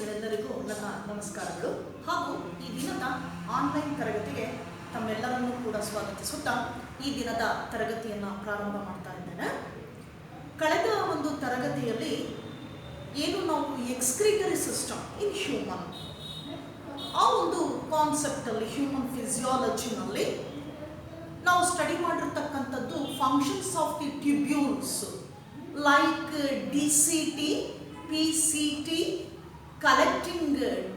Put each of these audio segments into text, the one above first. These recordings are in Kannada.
ವೀಕ್ಷಕರೆಲ್ಲರಿಗೂ ನನ್ನ ನಮಸ್ಕಾರಗಳು ಹಾಗೂ ಈ ದಿನದ ಆನ್ಲೈನ್ ತರಗತಿಗೆ ತಮ್ಮೆಲ್ಲರನ್ನೂ ಕೂಡ ಸ್ವಾಗತಿಸುತ್ತಾ ಈ ದಿನದ ತರಗತಿಯನ್ನು ಪ್ರಾರಂಭ ಮಾಡ್ತಾ ಇದ್ದೇನೆ. ಕಳೆದ ಒಂದು ತರಗತಿಯಲ್ಲಿ ಏನು ನಾವು ಎಕ್ಸ್ಕ್ರೀಟರಿ ಸಿಸ್ಟಮ್ ಇನ್ ಹ್ಯೂಮನ್ ಆ ಒಂದು ಕಾನ್ಸೆಪ್ಟಲ್ಲಿ ಹ್ಯೂಮನ್ ಫಿಸಿಯಾಲಜಿನಲ್ಲಿ ನಾವು ಸ್ಟಡಿ ಮಾಡಿರ್ತಕ್ಕಂಥದ್ದು functions of the tubules like DCT, PCT, collecting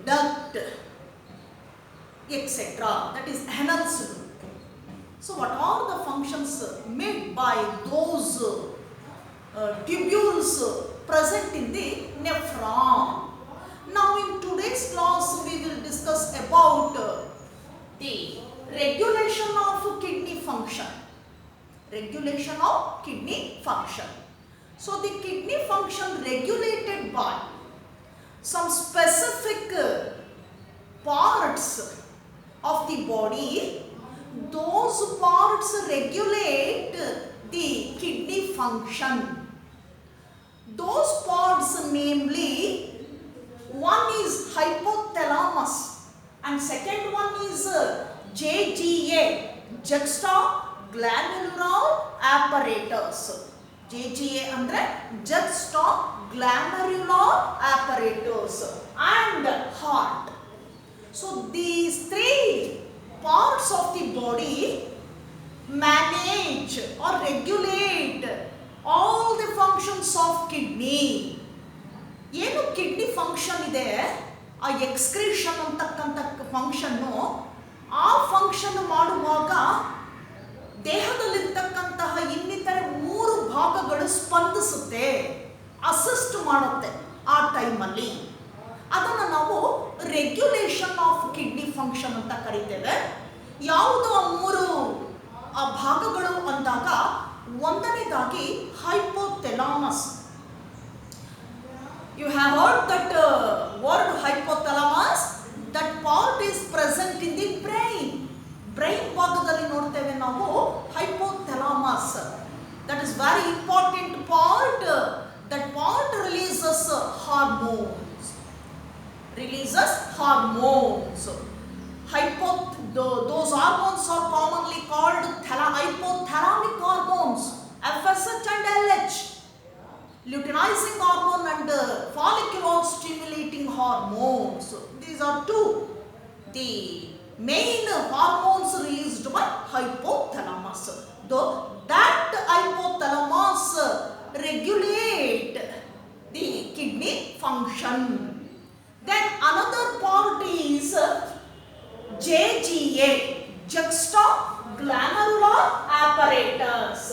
duct, etc. That is annals. So what are the functions made by those tubules present in the nephron? Now in today's class we will discuss about the regulation of kidney function. Regulation of kidney function. So the kidney function regulated by some specific parts of the body. Those parts regulate the kidney function. Those parts namely, one is hypothalamus and second one is JGA, juxtaglomerular apparatus. JGA andre juxtaglomerular apparatus and heart. So these three parts of the body manage or regulate all the functions of kidney. ಏನು ಕಿಡ್ನಿ ಫಂಕ್ಷನ್ ಇದೆ, ಆ ಎಕ್ಸ್ಕ್ರೀಷನ್ ಅಂತಕ್ಕಂಥ ಫಂಕ್ಷನ್ನು, ಆ ಫಂಕ್ಷನ್ ಮಾಡುವಾಗ ದೇಹದಲ್ಲಿರ್ತಕ್ಕಂತಹ ಇನ್ನಿತರೆ 3 ಭಾಗಗಳು ಸ್ಪಂದಿಸುತ್ತೆ, ಅಸಿಸ್ಟ್ ಮಾಡುತ್ತೆ. ಆ ಟೈಮಲ್ಲಿ ಅದನ್ನು ನಾವು ರೆಗ್ಯುಲೇಷನ್ ಆಫ್ ಕಿಡ್ನಿ ಫಂಕ್ಷನ್ ಅಂತ ಕರಿತೇವೆ. ಯಾವುದು ಆ 3 ಭಾಗಗಳು ಅಂದಾಗ, ಒಂದನೇದಾಗಿ hypothalamus. You have heard that word hypothalamus. That part is present in the brain. Brain ಭಾಗದಲ್ಲಿ ನೋಡ್ತೇವೆ ನಾವು hypothalamus. That is very important part. That part releases hormones. Those hormones are commonly called hypothalamic hormones, FSH and LH, luteinizing hormone and follicular stimulating hormones. These are two the main hormones released by hypothalamus. Though that hypothalamus regulate the kidney function. Then another part is JGA, juxtaglomerular apparatus.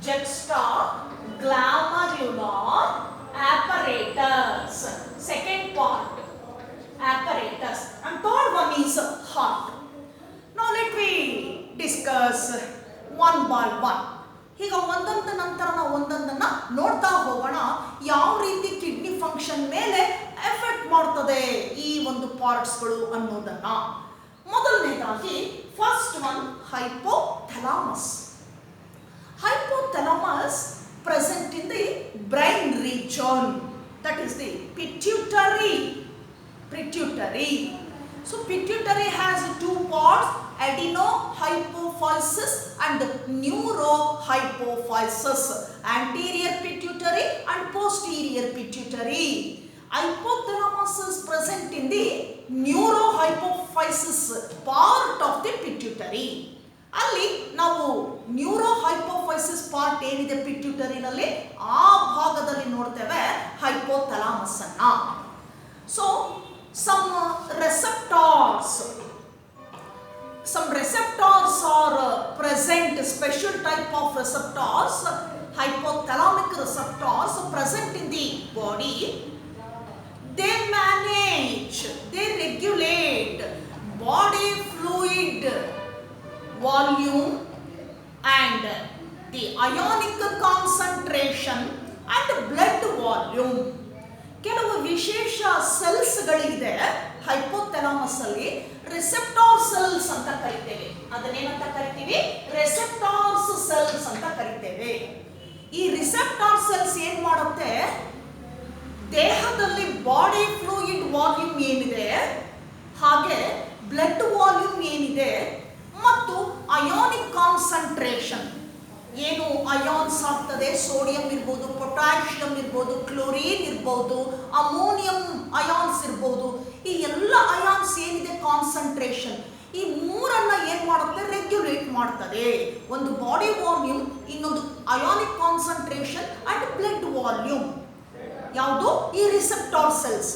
Juxtaglomerular apparatus. Second part, apparatus. And third one is heart. Now let me discuss one by one. ಈಗ ಒಂದೊಂದು ನಂತರ ನಾವು ಒಂದೊಂದನ್ನು ನೋಡ್ತಾ ಹೋಗೋಣ. ಯಾವ ರೀತಿ ಕಿಡ್ನಿ ಫಂಕ್ಷನ್ ಮೇಲೆ ಎಫೆಕ್ಟ್ ಮಾಡ್ತದೆ ಈ ಒಂದು ಪಾರ್ಟ್ಸ್ಗಳು ಅನ್ನೋದನ್ನ. ಮೊದಲನೇದಾಗಿ first one hypothalamus. Hypothalamus present in the brain region, that is the pituitary. So pituitary has 2 parts, adenohypophysis and neurohypophysis, anterior pituitary and posterior pituitary. Hypothalamus is present in the neurohypophysis part of the pituitary. ಅಲ್ಲಿ ನಾವು ನ್ಯೂರೋಹೈಪೋಫೈಸಿಸ್ ಪಾರ್ಟ್ ಏನಿದೆ ಪಿಟ್ಯೂಟರಿನಲ್ಲಿ, ಆ ಭಾಗದಲ್ಲಿ ನೋಡ್ತೇವೆ ಹೈಪೋಥಲಾಮಸ್ ಅನ್ನ. So some receptors are present, special type of receptors, hypothalamic receptors present in the body. They manage, they regulate body fluid volume and the ionic concentration and blood volume. ಕೆಲವು ವಿಶೇಷ ಸೆಲ್ಸ್ಗಳಿದೆ ಹೈಪೋಥೆಲಾಮಸ್ ಅಲ್ಲಿ, ರಿಸೆಪ್ಟಾರ್ ಸೆಲ್ಸ್ ಅಂತ ಕರಿತೇವೆ. ಅದನ್ನೇನಂತ ಕರಿತೀವಿ? ರೆಸೆಪ್ಟಾರ್ಸ್ ಸೆಲ್ಸ್ ಅಂತ ಕರಿತೇವೆ. ಈ ರಿಸೆಪ್ಟಾರ್ ಸೆಲ್ಸ್ ಏನ್ ಮಾಡುತ್ತೆ? ದೇಹದಲ್ಲಿ ಬಾಡಿ ಫ್ಲೂಯಿಡ್ ವಾಲ್ಯೂಮ್ ಏನಿದೆ, ಹಾಗೆ ಬ್ಲಡ್ ವಾಲ್ಯೂಮ್ ಏನಿದೆ, ಮತ್ತು ಅಯಾನಿಕ್ ಕಾನ್ಸಂಟ್ರೇಷನ್ ಏನು ಅಯಾನ್ಸ್ ಆಗ್ತದೆ, ಸೋಡಿಯಂ ಇರ್ಬೋದು, ಪೊಟ್ಯಾಷಿಯಂ ಇರ್ಬೋದು, ಕ್ಲೋರಿನ್ ಇರ್ಬೋದು, ಅಮೋನಿಯಂ ಅಯಾನ್ಸ್ ಇರ್ಬೋದು, ಈ ಎಲ್ಲ ಅಯಾನ್ಸ್ ಏನಿದೆ ಕಾನ್ಸಂಟ್ರೇಷನ್, ಈ ಮೂರನ್ನ ಏನ್ ಮಾಡುತ್ತೆ, ರೆಗ್ಯುಲೇಟ್ ಮಾಡ್ತದೆ. ಒಂದು ಬಾಡಿ ವಾಲ್ಯೂಮ್, ಇನ್ನೊಂದು ionic concentration and blood volume. ಯಾವುದು? ಈ receptor cells.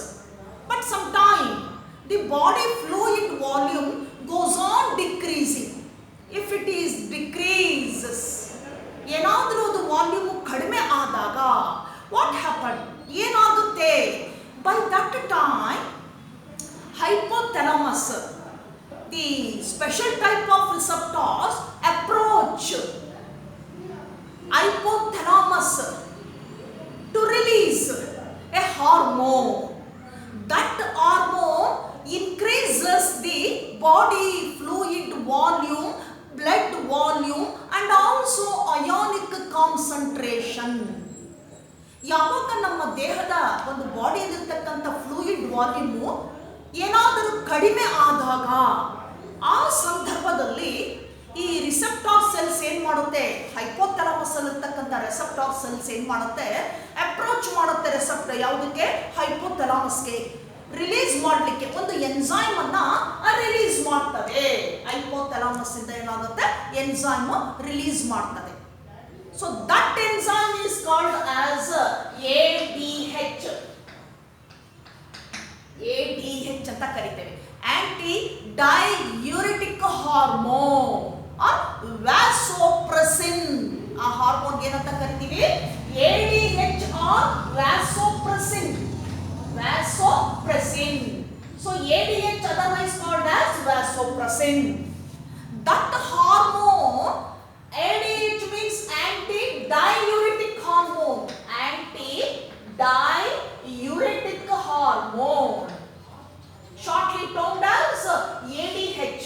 But some time the body fluid volume goes on decreasing. If it is decreases, ಏನಾದರೂ ಅದು ವಾಲ್ಯೂಮ್ ಕಡಿಮೆ ಆದಾಗ ವಾಟ್ ಹ್ಯಾಪನ್, ಏನಾಗುತ್ತೆ? By that time hypothalamus, the special type of receptors approach hypothalamus to release a hormone. That hormone increases the body fluid volume, blood volume and also ionic concentration. ಯಾವಾಗ ನಮ್ಮ ದೇಹದ ಒಂದು ಬಾಡಿಯಲ್ಲಿರ್ತಕ್ಕಂಥ ಫ್ಲೂಯಿಡ್ ವಾಲ್ಯೂಮು ಏನಾದರೂ ಕಡಿಮೆ ಆದಾಗ ಆ ಸಂದರ್ಭದಲ್ಲಿ ಈ ರಿಸೆಪ್ಟಾರ್ ಸೆಲ್ಸ್ ಏನ್ ಮಾಡುತ್ತೆ, ಹೈಪೋಥಾಲಮಸ್ ಅಲ್ಲಿರ್ತಕ್ಕಂಥ ರಿಸೆಪ್ಟಾರ್ ಸೆಲ್ಸ್ ಏನ್ ಮಾಡುತ್ತೆ, ಅಪ್ರೋಚ್ ಮಾಡುತ್ತೆ ರಿಸೆಪ್ಟರ್ ಯಾವುದಕ್ಕೆ, ಹೈಪೋಥಾಲಮಸ್ಗೆ ರಿಲೀಸ್ ಮಾಡಲಿಕ್ಕೆ ಒಂದು ಎನ್ಸೈಮ್ ಅನ್ನ ರಿಲೀಸ್ ಮಾಡ್ತದೆ. ಹೈಪೋಥಾಲಮಸ್ ಇಂದ ಏನಾಗುತ್ತೆ, ಎನ್ಸೈಮ್ ರಿಲೀಸ್ ಮಾಡ್ತದೆ. So that enzyme is called as ADH. ADH ಅಂತ ಕರಿತೇವೆ, antidiuretic hormone or vasopressin. ಆ ಹಾರ್ಮೋನ್ ಏನಂತ ಕರಿತೀವಿ, ADH or vasopressin. Vasopressin. So ADH otherwise called as vasopressin. That hormone, ADH means anti-diuretic hormone. Anti-diuretic hormone. Shortly termed as ADH.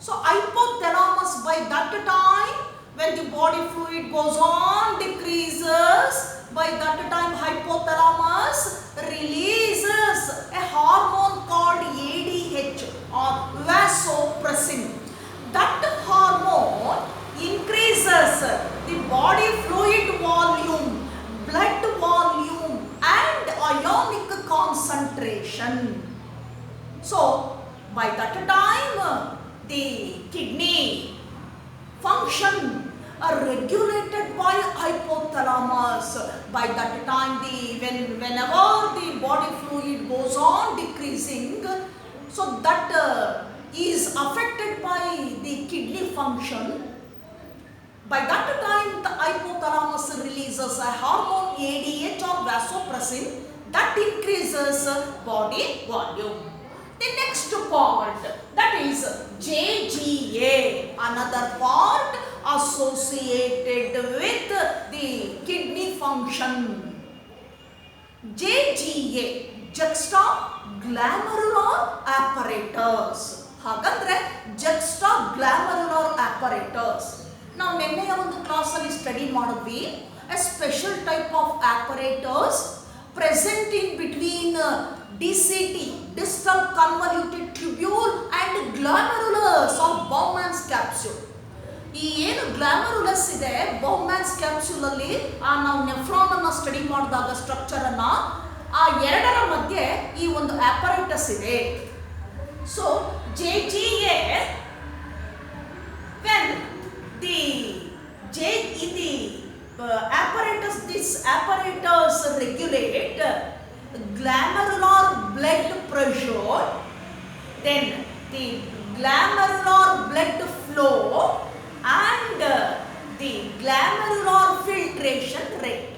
So hypothalamus by that time, when the body fluid goes on decreases, by that time hypothalamus releases a hormone called ADH or vasopressin. That hormone increases the body fluid volume, blood volume and ionic concentration. So by that time the kidney function are regulated by hypothalamus. By that time whenever the body fluid goes on decreasing, so that is affected by the kidney function. By that time the hypothalamus releases a hormone ADH or vasopressin that increases body volume. The next part, that is JGA, another part associated with the kidney function. JGA, juxtaglomerular apparatus. ಹಾಗಂದ್ರೆ juxtaglomerular apparatus. ನಾವು ನಿನ್ನೆಯ ಒಂದು ಕ್ಲಾಸಲ್ಲಿ ಸ್ಟಡಿ ಮಾಡಿದ್ವಿ. A special type of apparatus present in between DCT, distal convoluted tubule and glomerulus of Bowman's capsule. ಈ ಏನು ಗ್ಲಾಮರುಲಸ್ ಇದೆ ಬೌಮ್ಯಾನ್ಸ್ ಕ್ಯಾಪ್ಸೂಲ್ ಅಲ್ಲಿ, ನಾವು ನೆಫ್ರಾನ್ ಅನ್ನ ಸ್ಟಡಿ ಮಾಡಿದಾಗ ಸ್ಟ್ರಕ್ಚರ್ ಅನ್ನ, ಆ ಎರಡರ ಮಧ್ಯೆ ಈ ಒಂದು apparatus ಇದೆ. So JGA, when the apparatus, this apparatus regulate glomerular blood pressure, then the glomerular blood flow and the glomerular filtration rate.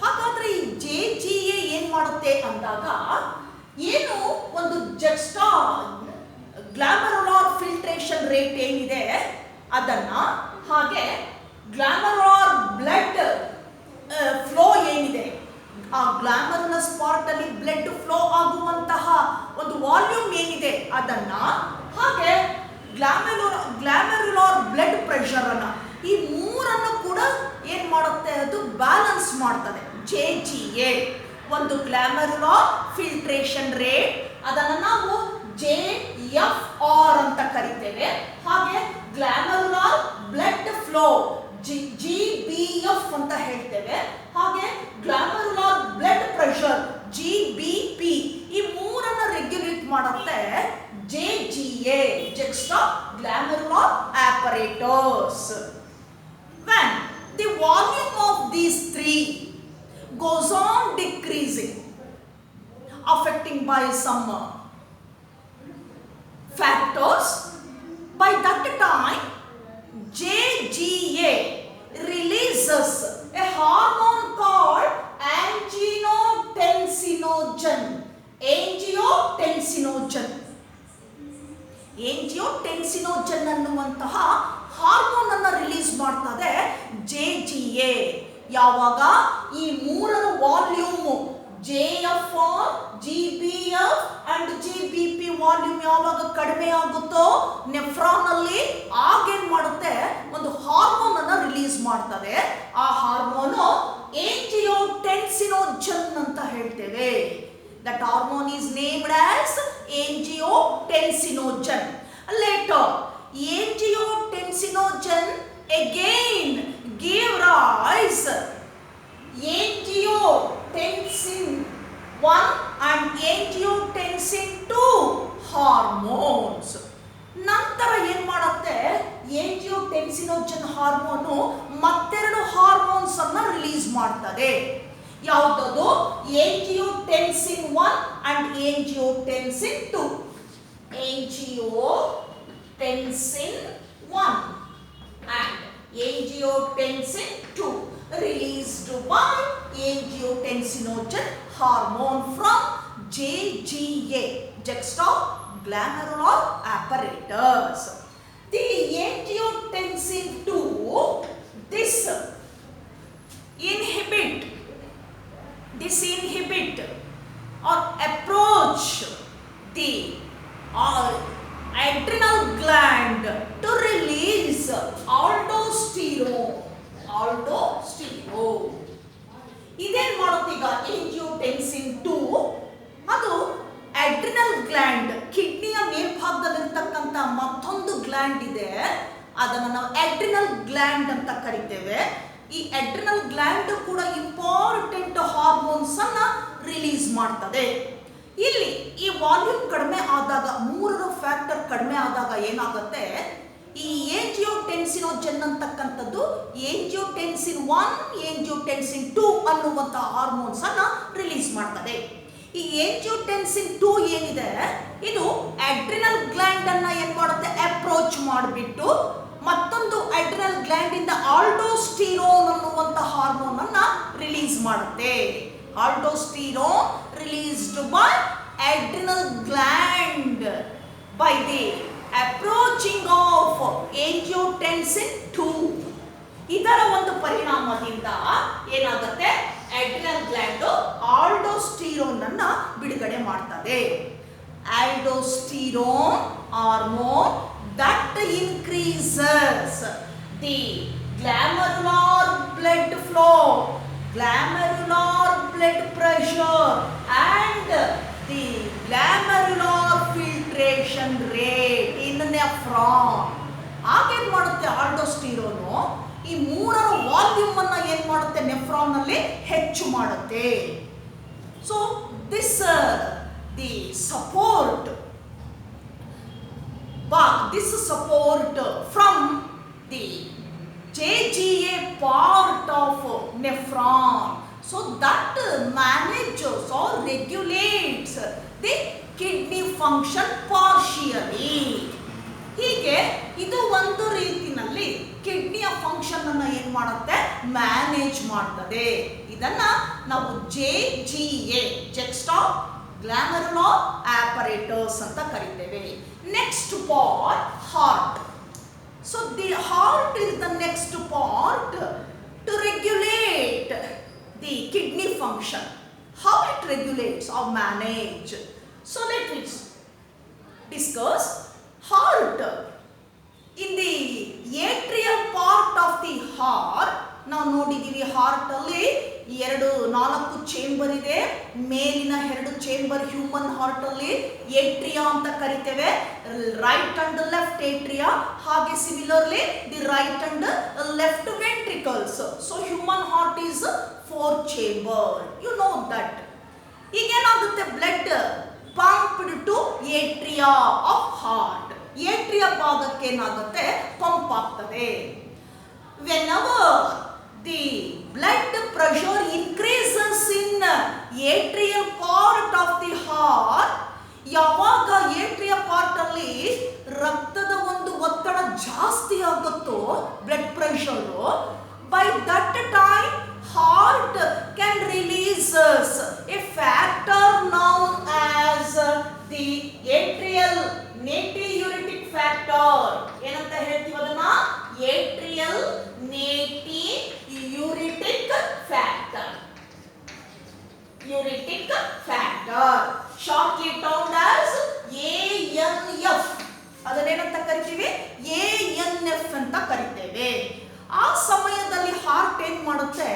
ಹಾಗಾದ್ರೆ ಈ JGA ಏನ್ ಮಾಡುತ್ತೆ ಅಂದಾಗ, ಏನು ಒಂದು ಗ್ಲಾಮರುಲಾರ್ ಫಿಲ್ಟ್ರೇಷನ್ ರೇಟ್ ಏನಿದೆ ಅದನ್ನ, ಹಾಗೆ ಗ್ಲಾಮರುಲಾರ್ ಬ್ಲಡ್ ಫ್ಲೋ ಏನಿದೆ, ಆ ಗ್ಲಾಮರುಲಸ್ ಪಾರ್ಟ್ ಅಲ್ಲಿ ಬ್ಲಡ್ ಫ್ಲೋ ಆಗುವಂತಹ ಒಂದು ವಾಲ್ಯೂಮ್ ಏನಿದೆ ಅದನ್ನ, ಹಾಗೆ ಗ್ಲಾಮರುಲಾರ್ ಬ್ಲಡ್ ಪ್ರೆಷರ್ ಅನ್ನ, ಈ ಮೂರನ್ನು ಕೂಡ ಏನ್ ಮಾಡುತ್ತೆ, ಅದು ಬ್ಯಾಲೆನ್ಸ್ ಮಾಡ್ತದೆ JGA. ಒಂದು ಗ್ಲಾಮರುಲಾರ್ ಫಿಲ್ಟ್ರೇಷನ್ ರೇಟ್, ಅದನ್ನು ನಾವು JFR ಅಂತ ಕರಿತೇವೆ. ಹಾಗೆ ಗ್ಲಾಮರುಲಾರ್ ಬ್ಲಡ್ ಫ್ಲೋ GBF ಅಂತ ಹೇಳ್ತೇವೆ. ಹಾಗೆ ಗ್ಲಾಮರುಲಾರ್ ಬ್ಲಡ್ ಪ್ರೆಷರ್ GBP. ಈ ಮೂರನ್ನ ರೆಗ್ಯುಲೇಟ್ ಮಾಡುತ್ತೆ JGA, juxta glomerular apparatus. When the volume of these three goes on decreasing, affecting by some factors, by that time JGA releases a hormone called angiotensinogen. Angiotensin ಅನ್ನುವಂತಹ ಹಾರ್ಮೋನ್ ಅನ್ನು ರಿಲೀಸ್ ಮಾಡ್ತದೆ JGA. ಯಾವಾಗ ಈ ಮೂರರ volume JFR, GBF and GBP volume ಯಾವಾಗ ಕಡಿಮೆ ಆಗುತ್ತೋ ನೆಫ್ರಾನ್ ಅಲ್ಲಿ ಆಗೇನ್ ಮಾಡುತ್ತೆ, ಒಂದು ಹಾರ್ಮೋನ್ ಅನ್ನು ರಿಲೀಸ್ ಮಾಡ್ತದೆ. ಆ ಹಾರ್ಮೋನು angiotensin ಅಂತ ಹೇಳ್ತೇವೆ. That hormone is named as angiotensin. Later, angiotensin again gave rise angiotensin 1 and angiotensin 2 hormones. ನಂತರ ಏನ್ ಮಾಡುತ್ತೆ, angiotensin ಹಾರ್ಮೋನು ಮತ್ತೆರಡು ಹಾರ್ಮೋನ್ಸ್ ಅನ್ನ ರಿಲೀಸ್ ಮಾಡ್ತದೆ. ಯಾವುದದು? angiotensin 1 and angiotensin 2. angiotensin 1 and angiotensin 2 released by angiotensinogen hormone from JGA, juxtaglomerular apparatus. The angiotensin 2, this inhibit or approach the adrenal gland to release aldosterone. ಇದೇನ್ ಮಾಡುತ್ತೆ ಈಗ angiotensin 2, ಅದು ಅಡ್ರಿನಲ್ ಗ್ಲ್ಯಾಂಡ್, ಕಿಡ್ನಿಯ ಮೇಲ್ಭಾಗದಲ್ಲಿರ್ತಕ್ಕಂಥ ಮತ್ತೊಂದು ಗ್ಲ್ಯಾಂಡ್ ಇದೆ, ಅದನ್ನು ನಾವು ಅಡ್ರಿನಲ್ ಗ್ಲ್ಯಾಂಡ್ ಅಂತ ಕರಿತೇವೆ. ಈ ಅಡ್ರಿನಲ್ ಗ್ಲ್ಯಾಂಡ್ ಕೂಡ ಇಂಪಾರ್ಟೆಂಟ್ ಹಾರ್ಮೋನ್ಸ್ ಅನ್ನ ರಿಲೀಸ್ ಮಾಡ್ತದೆ. ಇಲ್ಲಿ ಈ ವಾಲ್ಯೂಮ್ ಕಡಿಮೆ ಆದಾಗ, ಮೂರರ ಫ್ಯಾಕ್ಟರ್ ಕಡಿಮೆ ಆದಾಗ ಏನಾಗುತ್ತೆ, ಈ angiotensin ಅಂತಕ್ಕಂಥದ್ದು angiotensin 1, angiotensin 2 ಅನ್ನುವಂಥ ಹಾರ್ಮೋನ್ಸ್ ಅನ್ನ ರಿಲೀಸ್ ಮಾಡ್ತದೆ. ಈ angiotensin 2 ಏನಿದೆ, ಇದು ಅಡ್ರಿನಲ್ ಗ್ಲ್ಯಾಂಡ್ ಅನ್ನ ಏನ್ ಮಾಡುತ್ತೆ, ಅಪ್ರೋಚ್ ಮಾಡಿಬಿಟ್ಟು ಮತ್ತೊಂದು ಅಡ್ರಿನಲ್ ಗ್ಲ್ಯಾಂಡ್ ಇಂದ ಆಲ್ಡೋಸ್ಟಿರೋನ್ ಅನ್ನುವಂಥ ಹಾರ್ಮೋನ್ ಅನ್ನ ರಿಲೀಸ್ ಮಾಡುತ್ತೆ. Aldosterone released by adrenal gland by the approaching of angiotensin 2. ಇದರ ಒಂದು ಪರಿಣಾಮದಿಂದ ಏನಾಗುತ್ತೆ, ಅಡ್ರಿನಲ್ ಗ್ಲ್ಯಾಂಡ್ ಆಲ್ಡೋಸ್ಟಿರೋನ್ ಅನ್ನ ಬಿಡುಗಡೆ ಮಾಡ್ತದೆ. ಆಲ್ಡೋಸ್ಟಿರೋನ್ hormone that increases the glomerular blood flow, glomerular blood pressure and the glomerular filtration rate in the nephron. ಆಗೇನ್ ಮಾಡುತ್ತೆ ಆಲ್ಡೋಸ್ಟಿರೋನು, ಈ ಮೂರರ ವಾಲ್ಯೂಮ್ ಅನ್ನ ಏನ್ ಮಾಡುತ್ತೆ, ನೆಫ್ರಾನ್ ಅಲ್ಲಿ ಹೆಚ್ಚು ಮಾಡುತ್ತೆ. So this the support from the JGA part of nephron, so that manages or regulates the kidney function partially. ಹೀಗೆ ಇದು ಒಂದು ರೀತಿನಲ್ಲಿ ಕಿಡ್ನಿಯ ಫಂಕ್ಷನ್ ಅನ್ನು ಏನ್ ಮಾಡುತ್ತೆ, ಮ್ಯಾನೇಜ್ ಮಾಡ್ತದೆ. ಇದನ್ನ ನಾವು JGA, juxtaglomerular apparatus ಅಂತ ಕರಿತೇವೆ. Next part, heart. So the heart is the next part to regulate the kidney function. How it regulates or manage. So let us discuss heart. In the atrial part of the heart, ನಾವು ನೋಡಿದೀವಿ ಹಾರ್ಟ್ ಅಲ್ಲಿ ನಾಲ್ಕು ಚೇಂಬರ್ ಇದೆ. ಮೇಲಿನ 2 ಚೇಂಬರ್ ಹ್ಯೂಮನ್ ಹಾರ್ಟ್ ಅಲ್ಲಿ ಏಟ್ರಿಯಾ ಅಂತ ಕರಿತೇವೆ, ರೈಟ್ ಅಂಡ್ ಲೆಫ್ಟ್ ಏಟ್ರಿಯಾ. ಹಾಗೆ similarly the right and left ventricles. So human heart is 4 chamber, you know that. ಈಗೇನಾಗುತ್ತೆ, blood pumped to atria of heart. Atria ಭಾಗಕ್ಕೆ ಏನಾಗುತ್ತೆ, ಪಂಪ್ ಆಗ್ತದೆ. whenever the blood pressure increases in atrial part of the heart, ಯಾವಾಗ ಏಟ್ರಿಯಾ ಪಾರ್ಟ್ ಅಲ್ಲಿ ರಕ್ತದ ಒಂದು ಒತ್ತಡ ಜಾಸ್ತಿ ಆಗುತ್ತೋ, blood pressure, by that time heart can release a factor known as the atrial natriuretic factor. ಏನಂತ ಹೇಳ್ತೀವಿ ಅದನ್ನ? atrial natriuretic factor. Uretic factor, shortly termed as ANF. ಅದನ್ನೇನಂತ ಕರಿತೀವಿ? ANF ಅಂತ ಕರಿತೇವೆ. ಆ ಸಮಯದಲ್ಲಿ ಹಾರ್ಟ್ ಏನ್ ಮಾಡುತ್ತೆ,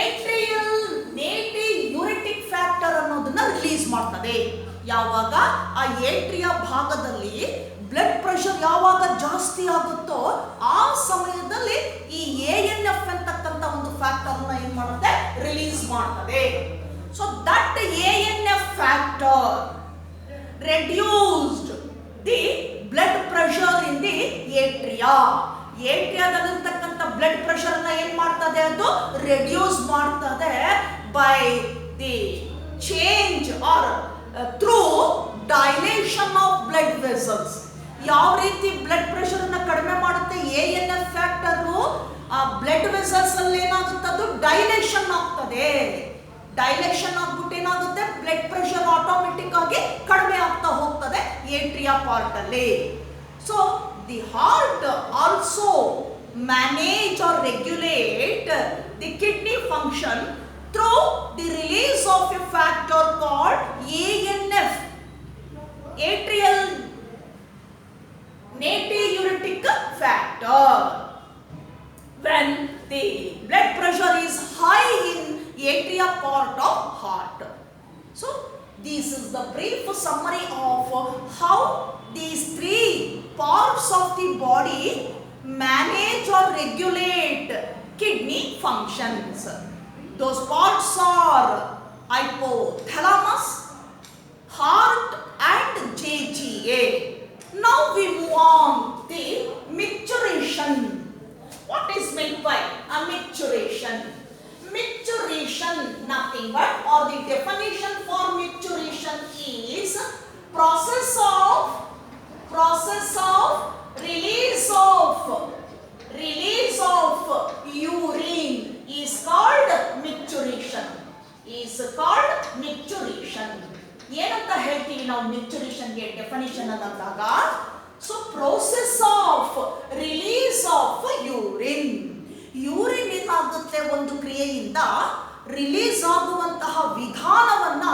ಏಟ್ರಿಯಲ್ ನೇಟ್ರಿಯೂರೆಟಿಕ್ ಫ್ಯಾಕ್ಟರ್ ಅನ್ನೋದನ್ನ ರಿಲೀಸ್ ಮಾಡ್ತದೆ. ಯಾವಾಗ ಆ ಏಟ್ರಿಯಾ ಭಾಗದಲ್ಲಿ ಬ್ಲಡ್ ಪ್ರೆಷರ್ ಯಾವಾಗ ಜಾಸ್ತಿ ಆಗುತ್ತೋ ಆ ಸಮಯದಲ್ಲಿ ಈ ANF ಅಂತಕ್ಕಂಥ ಒಂದು ಫ್ಯಾಕ್ಟರ್ನ ಏನ್ ಮಾಡುತ್ತೆ, ರಿಲೀಸ್ ಮಾಡ್ತದೆ. So that ANF factor reduced the blood pressure in the atria. ಏಟ್ರಿಯಾದಲ್ಲಿರ್ತಕ್ಕಂಥ ಬ್ಲಡ್ ಪ್ರೆಷರ್ ನ ಏನ್ ಮಾಡ್ತದೆ, ಅದು ರೆಡ್ಯೂಸ್ ಮಾಡ್ತದೆ by the change or through dilation of blood vessels. ಯಾವ ರೀತಿ ಬ್ಲಡ್ ಪ್ರೆಷರ್ ಅನ್ನ ಕಡಿಮೆ ಮಾಡುತ್ತೆ ANF ಫ್ಯಾಕ್ಟರ್, ಆ ಬ್ಲಡ್ ವೆಸಲ್ಸ್ ಅಲ್ಲಿ ಏನಾಗುತ್ತೆ, ಅದು ಡೈಲೇಷನ್ ಆಗ್ತದೆ. ಡೈಲೇಷನ್ ಆಗ್ಬಿಟ್ಟು ಏನಾಗುತ್ತೆ, ಬ್ಲಡ್ ಪ್ರೆಷರ್ ಆಟೋಮೆಟಿಕ್ ಆಗಿ ಕಡಿಮೆ ಆಗ್ತಾ ಹೋಗ್ತದೆ ಏಟ್ರಿಯಾ ಪಾರ್ಟ್ ಅಲ್ಲಿ. So the heart also manage or regulate the kidney function through the release of a factor called ANF, atrial natriuretic factor. When the blood pressure is high in atria part of heart. So this is the brief summary of how these 3 parts of the body manage or regulate kidney functions. Those parts are hypothalamus, heart and JGA. Now we move on the micturition. What is meant by a micturition? Micturition, nothing but, or the definition for micturition is process of release of urine is called micturition. ಏನಂತ ಹೇಳ್ತೀವಿ ನಾವು ಮಿಕ್ಚುರೇಷನ್ ಗೆ ಡೆಫಿನಿಷನ್ ಅಂದಾಗ? So process of release of urine. Urine ಏನಾಗುತ್ತೆ, ಒಂದು ಕ್ರಿಯೆಯಿಂದ ರಿಲೀಸ್ ಆಗುವಂತಹ ವಿಧಾನವನ್ನ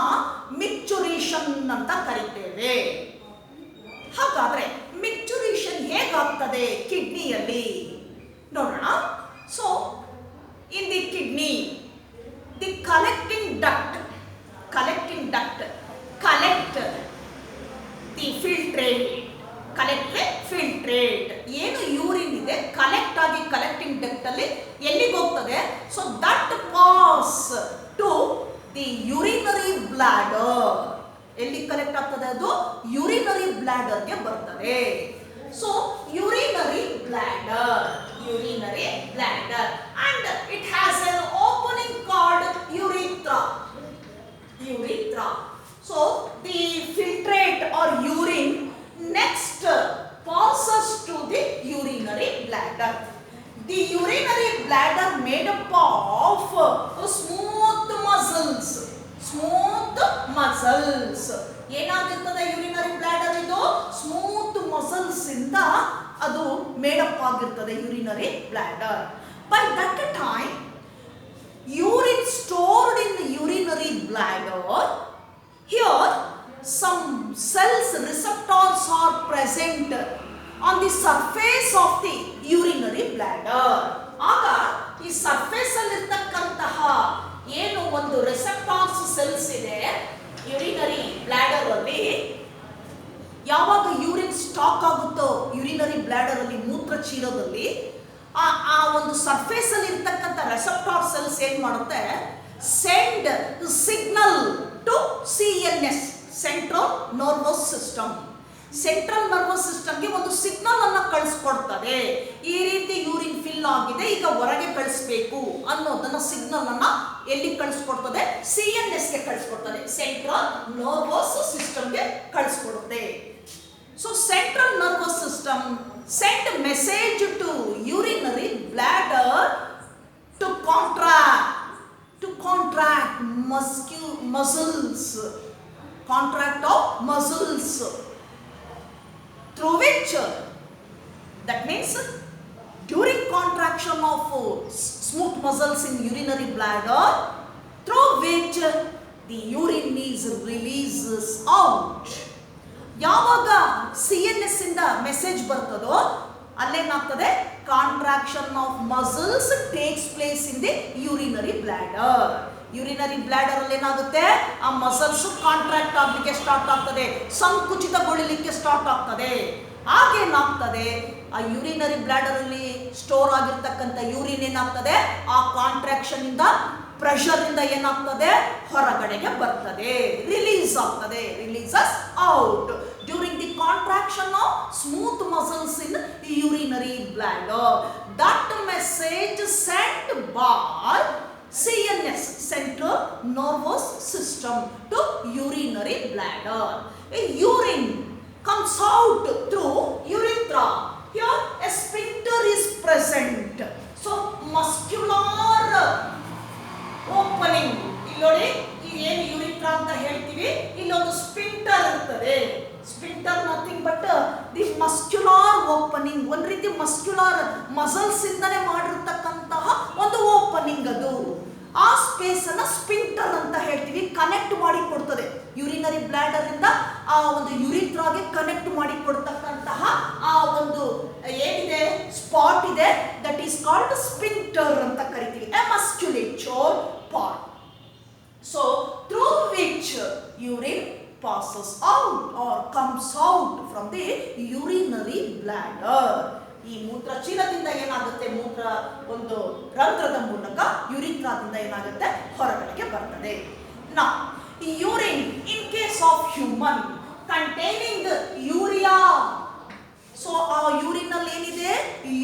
ಮಿಕ್ಚುರೇಷನ್ ಅಂತ ಕರಿತೇವೆ. ಹಾಗಾದ್ರೆ ಮಿಕ್ಚುರೇಷನ್ ಹೇಗಾಗ್ತದೆ ಕಿಡ್ನಿಯಲ್ಲಿ ನೋಡೋಣ. So in the kidney, the collecting duct collect the filtrate. ಏನು ಯೂರಿನ್ ಇದೆ ಕಲೆಕ್ಟ್ ಆಗಿ ಕಲೆಕ್ಟಿಂಗ್ ಡಕ್ಟ್ ಅಲ್ಲಿ ಎಲ್ಲಿಗೆ ಹೋಗ್ತದೆ? So that pass to the urinary bladder. ಎಲ್ಲಿ ಕಲೆಕ್ಟ್ ಆಗ್ತದೆ? ಅದು ಯುರಿನರಿ ಬ್ಲಾಡರ್ ಗೆ ಬರ್ತದೆ. So urinary bladder and it has an opening called urethra. So the filtrate or urine next passes to the urinary bladder. The urinary bladder made up of smooth muscles. ಏನಾಗಿರ್ತದೆ ಯುರಿನರಿ ಬ್ಲಾಡರ್? ಇದು ಸ್ಮೂತ್ ಮಸಲ್ಸ್ ಇಂದ ಅದು ಮೇಡ್ ಅಪ್ ಆಗಿರ್ತದೆ urinary bladder. By that time urine stored in the urinary bladder, here some cells receptors are present on the surface of the urinary bladder. ಆಗ ಈ ಸರ್ಫೇಸ್ ಅಲ್ಲಿ ಇರ್ತಕ್ಕಂತಹ ರೆಸೆಪ್ಟಾರ್ಸ್ ಸೆಲ್ಸ್ ಇದೆ ಯುರಿನರಿ ಬ್ಲಾಡರ್ ಅಲ್ಲಿ. ಯಾವಾಗ ಯೂರಿನ್ ಸ್ಟಾಕ್ ಆಗುತ್ತೋ ಯುರಿನರಿ ಬ್ಲಾಡರ್ ಅಲ್ಲಿ, ಮೂತ್ರ ಚೀಲದಲ್ಲಿ, ಆ ಒಂದು ಸರ್ಫೇಸ್ ಅಲ್ಲಿ ಇರ್ತಕ್ಕಂಥ ರೆಸೆಪ್ಟಾರ್ ಸೆಲ್ಸ್ ಏನ್ ಮಾಡುತ್ತೆ, send signal to CNS, central nervous system. Central nervous ಸಿಸ್ಟಮ್ಗೆ ಒಂದು ಸಿಗ್ನಲ್ ಅನ್ನ ಕಳಿಸ್ಕೊಡ್ತದೆ. ಈ ರೀತಿ ಯೂರಿನ್ ಫಿಲ್ ಆಗಿದೆ, ಈಗ ಹೊರಗೆ ಕಳಿಸ್ಬೇಕು ಅನ್ನೋದನ್ನ ಸಿಗ್ನಲ್ ಅನ್ನ ಎಲ್ಲಿ ಕಳಿಸ್ಕೊಡ್ತದೆ, CNSಗೆ ಕಳಿಸ್ಕೊಡ್ತದೆ, ಸೆಂಟ್ರಲ್ ನರ್ವಸ್ ಸಿಸ್ಟಮ್ಗೆ ಕಳಿಸ್ಕೊಡುತ್ತೆ. So central nervous system send message to urinary bladder to contract muscles, contract of muscles, through which, that means during contraction of smooth muscles in urinary bladder, through which the urine is releases out. ಯಾವಾಗ CNS ಇಂದ ಮೆಸೇಜ್ ಬರ್ತದೋ ಅಲ್ಲೇನಾಗ್ತದೆ, contraction of muscles takes place in the urinary bladder. Urinary bladder ಅಲ್ಲಿ ಏನಾಗುತ್ತೆ, ಆ ಮಸಲ್ಸ್ ಕಾಂಟ್ರಾಕ್ಟ್ ಆಗ್ಲಿಕ್ಕೆ ಸ್ಟಾರ್ಟ್ ಆಗ್ತದೆ, ಸಂಕುಚಿತಗೊಳ್ಳಲಿಕ್ಕೆ ಸ್ಟಾರ್ಟ್ ಆಗ್ತದೆ. ಆಗೇನಾಗ್ತದೆ, ಆ ಯೂರಿನರಿ ಬ್ಲಾಡರ್ ಅಲ್ಲಿ ಸ್ಟೋರ್ ಆಗಿರ್ತಕ್ಕಂಥ ಯೂರಿನ್ ಏನಾಗ್ತದೆ, ಆ ಕಾಂಟ್ರಾಕ್ಷನ್ ಇಂದ, ಪ್ರೆಷರ್ ಇಂದ ಏನಾಗ್ತದೆ, ಹೊರಗಡೆಗೆ ಬರ್ತದೆ, ರಿಲೀಸ್ ಆಗ್ತದೆ, releases out during the contraction of smooth muscles in urinary bladder. That message scent by CNS, central nervous system, to urinary bladder. A urine comes out through urethra. Here a sphincter is present. So muscular opening. ಇಲ್ಲಿ ನೋಡಿ, ಏನು ಯುರಿಥ್ರಾ ಅಂತ ಹೇಳ್ತೀವಿ, ಇಲ್ಲೊಂದು ಸ್ಪಿಂಟರ್ ಇರ್ತದೆ. Sphincter nothing but the muscular opening, ಒಂದು ರೀತಿ ಮಸ್ಕ್ಯುಲಾರ್ ಮಸಲ್ಸ್ ಇಂದನೇ ಮಾಡಿರ್ತಕ್ಕಂತಹ ಒಂದು ಓಪನಿಂಗ್ ಅದು. ಆ ಸ್ಪೇಸ್ ಅನ್ನ ಸ್ಪಿಂಟರ್ ಅಂತ ಹೇಳ್ತೀವಿ. ಕನೆಕ್ಟ್ ಮಾಡಿ ಕೊಡ್ತದೆ, ಯೂರಿನರಿ ಬ್ಲಾಡರ್ ಇಂದ ಆ ಒಂದು ಯುರಿಥ್ರಾಗೆ ಕನೆಕ್ಟ್ ಮಾಡಿ ಕೊಡ್ತಕ್ಕಂತಹ ಆ ಒಂದು ಏನಿದೆ ಸ್ಪಾಟ್ ಇದೆ, ದಟ್ ಈಸ್ ಕಾಲ್ಡ್ ಸ್ಪಿಂಟರ್ ಅಂತ ಕರಿತೀವಿ, a musculature part. So through which urine passes out or comes out from the urinary bladder. ಈ ಮೂತ್ರ ಚೀಲದಿಂದ ಏನಾಗುತ್ತೆ, ಮೂತ್ರ ಒಂದು ರಂಧ್ರದ ಮೂಲಕ ಯುರಿಥ್ರಾದಿಂದ ಏನಾಗುತ್ತೆ, ಹೊರಗಡೆಗೆ ಬರ್ತದೆ. Now urine in case of human containing urea. So ಆ ಯೂರಿನ್ ಅಲ್ಲಿ ಏನಿದೆ,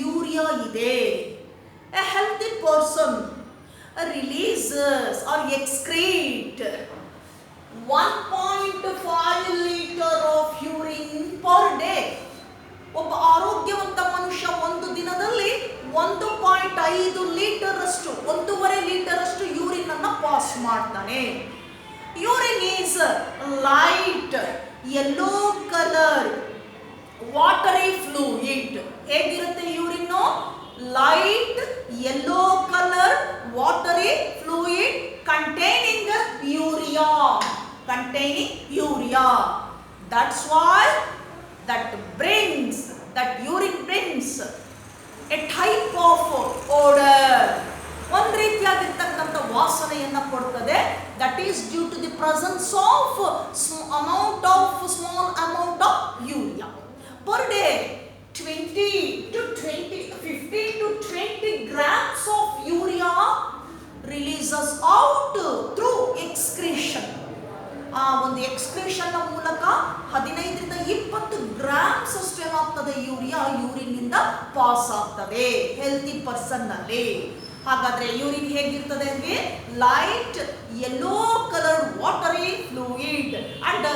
ಯೂರಿಯಾ ಇದೆ. A healthy person releases or excrete 1.5 liter of urine per day. ಒಬ್ಬ ಆರೋಗ್ಯವಂತ ಮನುಷ್ಯ ಒಂದು ದಿನದಲ್ಲಿ 1.5 ಲೀಟರ್ ಅಷ್ಟು, 1.5 ಲೀಟರ್ ಅಷ್ಟು ಯೂರಿನ್ ಅನ್ನ ಪಾಸ್ ಮಾಡ್ತಾನೆ. Urine is light yellow colour watery fluid. ಹೇಗಿರುತ್ತೆ ಯೂರಿನ್? Light yellow colour watery fluid containing urea, that's why that urine brings a type of odor, ಒಂದು ರೀತಿಯಾಗಿರ್ತಕ್ಕಂಥ ವಾಸನೆಯನ್ನು ಕೊಡ್ತದೆ. that is due to the presence of small amount of urea per day. 15 to 20 grams of urea releases out through excretion. ಆ ಒಂದು ಎಕ್ಸ್ಕ್ರೀಷನ್ ಮೂಲಕ 15 ರಿಂದ 20 ಗ್ರಾಮ್ಸ್ ಅಷ್ಟು ಏನಾಗ್ತದೆ, ಯೂರಿನ್ ಇಂದ ಪಾಸ್ ಆಗ್ತದೆ ಹೆಲ್ತಿ ಪರ್ಸನ್ ನಲ್ಲಿ. ಹಾಗಾದ್ರೆ ಯೂರಿನ್ ಹೇಗಿರ್ತದೆ ಅಂದ್ರೆ, light yellow colour watery fluid and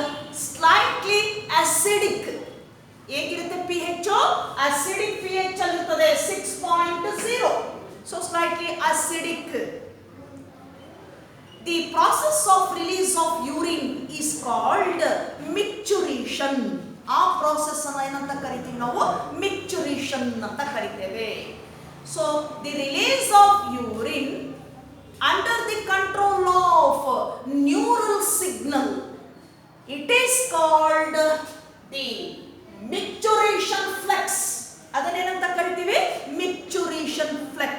slightly acidic. ಹೇಗಿರುತ್ತೆ pH? acidic pH ಅಲ್ಲಿರ್ತದೆ 6.0. so slightly acidic. The process of release of urine is called micturition. ಆ process ಅನ್ನು ಏನಂತ ಕರಿತೀವಿ ನಾವು? micturition ಅಂತ ಕರಿತೇವೆ. so the release of urine under the control of neural signal, it is called the micturition flex. ಅದನ್ನೇನಂತ ಕರಿತೀವಿ? micturition flex.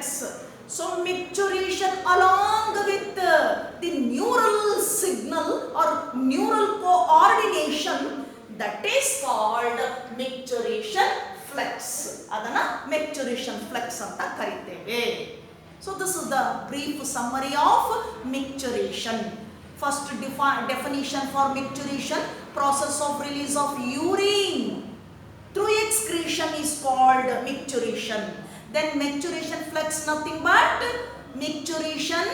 So micturition along with the neural signal or neural coordination, that is called micturition flex. Adana micturition flex anta kariteve. So this is the brief summary of micturition. First definition for micturition: process of release of urine through excretion is called micturition. Then micturition flex nothing but micturition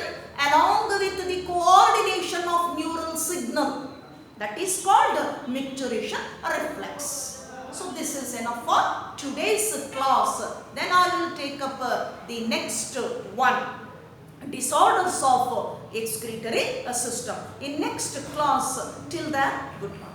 along with the coordination of neural signal, that is called micturition reflex. So this is enough for today's class. Then I will take up the next one, disorders of excretory system, in next class. Till then, goodbye.